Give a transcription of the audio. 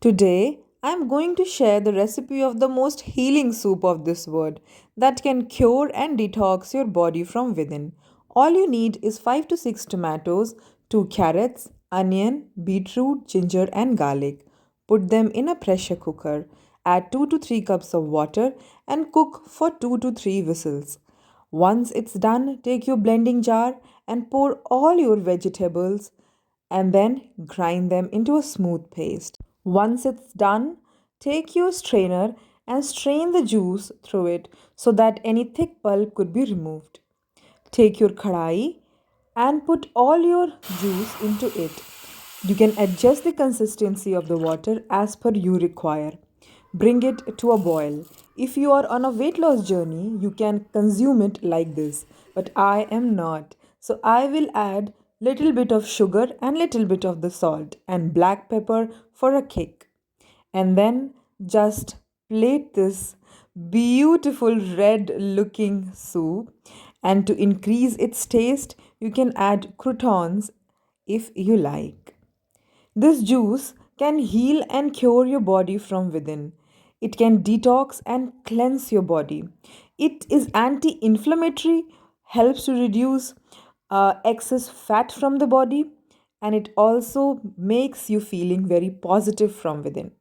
Today, I'm going to share the recipe of the most healing soup of this world that can cure and detox your body from within. All you need is 5 to 6 tomatoes, 2 carrots, onion, beetroot, ginger, and garlic. Put them in a pressure cooker. Add 2 to 3 cups of water and cook for 2 to 3 whistles. Once it's done, take your blending jar and pour all your vegetables and then grind them into a smooth paste. Once it's done, take your strainer and strain the juice through it so that any thick pulp could be removed. Take your kadai and put all your juice into it. You can adjust the consistency of the water as per you require. Bring it to a boil. If you are on a weight loss journey, you can consume it like this, but I am not. So I will add little bit of sugar and little bit of the salt and black pepper for a kick. And then just plate this beautiful red looking soup. And to increase its taste, you can add croutons if you like. This juice can heal and cure your body from within. It can detox and cleanse your body. It is anti inflammatory, helps to reduce excess fat from the body, and it also makes you feeling very positive from within.